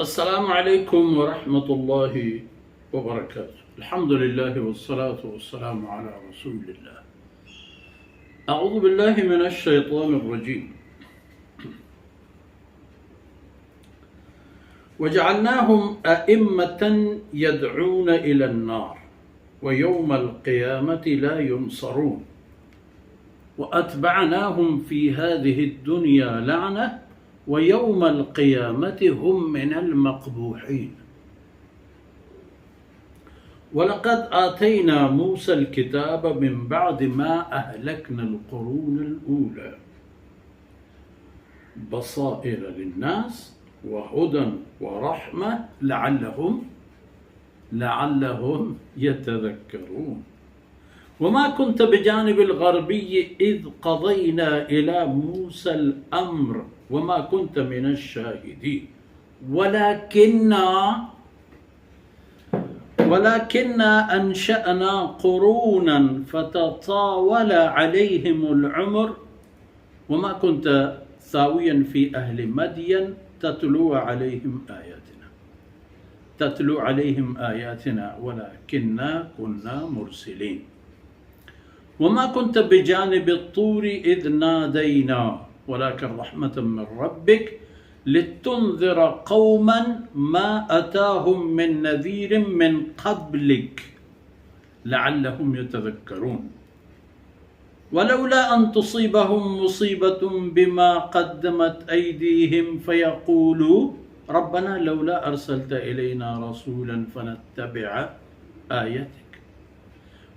السلام عليكم ورحمة الله وبركاته. الحمد لله والصلاة والسلام على رسول الله. أعوذ بالله من الشيطان الرجيم. وجعلناهم أئمة يدعون إلى النار ويوم القيامة لا ينصرون وأتبعناهم في هذه الدنيا لعنة ويوم القيامة هم من المقبوحين. ولقد آتينا موسى الكتاب من بعد ما أهلكنا القرون الأولى بصائر للناس وهدى ورحمة لعلهم يتذكرون. وما كنت بجانب الغربي إذ قضينا إلى موسى الأمر وما كنت من الشاهدين ولكننا أنشأنا قرونا فتطاول عليهم العمر وما كنت ثاويا في أهل مدين تتلو عليهم آياتنا ولكننا كنا مرسلين. وما كنت بجانب الطور إذ نادينا ولكن رحمة من ربك لتنذر قوما ما أتاهم من نذير من قبلك لعلهم يتذكرون. ولولا أن تصيبهم مصيبة بما قدمت أيديهم فيقولوا ربنا لولا أرسلت إلينا رسولا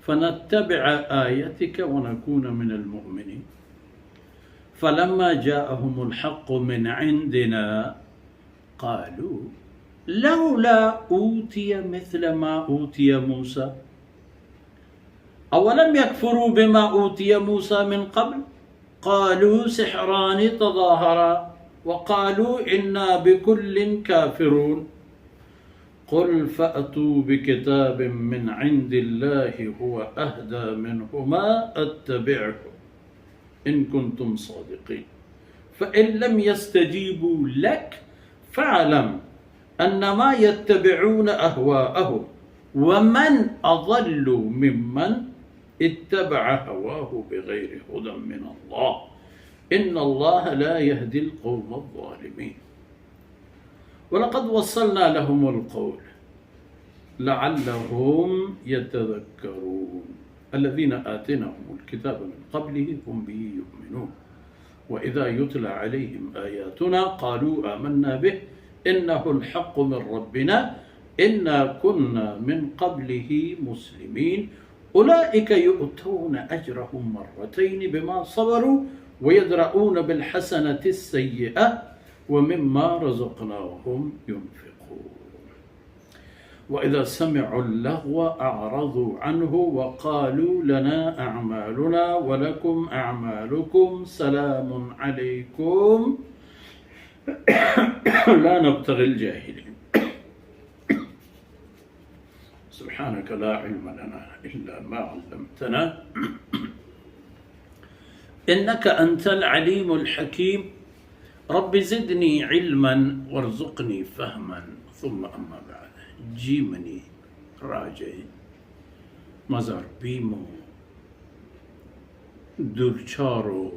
فنتبع آيتك ونكون من المؤمنين. فلما جاءهم الحق من عندنا قالوا لولا أوتي مثل ما أوتي موسى أولم يكفروا بما أوتي موسى من قبل قالوا سحران تظاهرا وقالوا إنا بكل كافرون. قل فأتوا بكتاب من عند الله هو أهدى منهما أتبعه إن كنتم صادقين فإن لم يستجيبوا لك فاعلم أنما يتبعون أهواءهم ومن أضل ممن اتبع هواه بغير هدى من الله إن الله لا يهدي القوم الظالمين. ولقد وصلنا لهم القول لعلهم يتذكرون. الذين آتيناهم الكتاب من قبله هم به يؤمنون وإذا يتلى عليهم آياتنا قالوا آمنا به إنه الحق من ربنا إنا كنا من قبله مسلمين. أولئك يؤتون أجرهم مرتين بما صبروا ويدرؤون بالحسنة السيئة ومما رزقناهم ينفقون. وإذا سمعوا اللغو أعرضوا عنه وقالوا لنا أعمالنا ولكم أعمالكم سلام عليكم لا نبتغي الجاهلين. سبحانك لا علم لنا إلا ما علمتنا إنك أنت العليم الحكيم. رب زدني علما وارزقني فهما. ثم أما بعد جيمني راجعي مزار بیمو دورچارو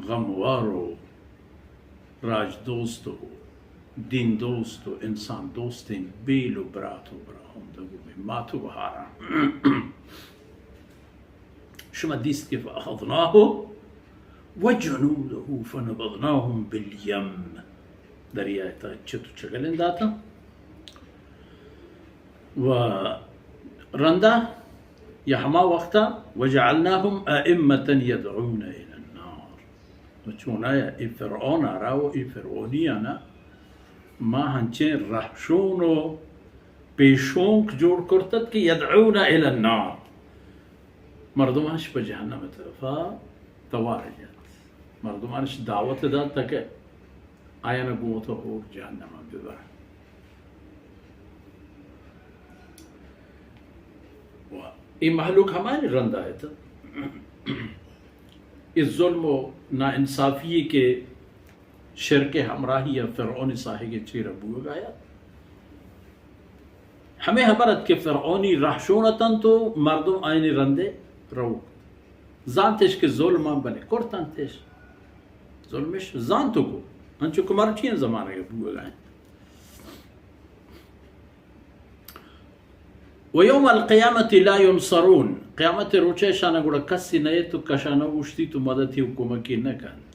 غموارو راج دوستو دین دوستو انسان دوستین بیلو براتو براهم دقو ماتو بهارا شما ديست كيف أخذناه وجنوده فنبذناهم باليم درياتا چتو چگلن داتا ورندا يحما وقتا وجعلناهم أئمة يدعون إلى النار. وچونا يا فرعون راو فرعونيانا ما هنچين رحشونو بيشونك جور كرتت كي يدعون إلى النار مردمانش بجهنم طرفا توارجت مردمانش دعوت داد تك آيانا قوته هو جهنم ببر. این محلوک ہماری رندہ ہے تھا اس ظلم و ناانصافی کے شرک همراهی فرعون صاحب چیره بوگ آیا همه خبرت که فرعونی رحشونتن تو مردم آینی رنده رو زانتش که ظلم هم بله کرتنتش ظلمش زانتو کو انچو کمار چین زمانه که بوگ آیا و یوم القیامت لا ینصرون قیامت روچه شانه گوڑا کسی نیتو کشانه وشتی تو مدتی و کمکی نکن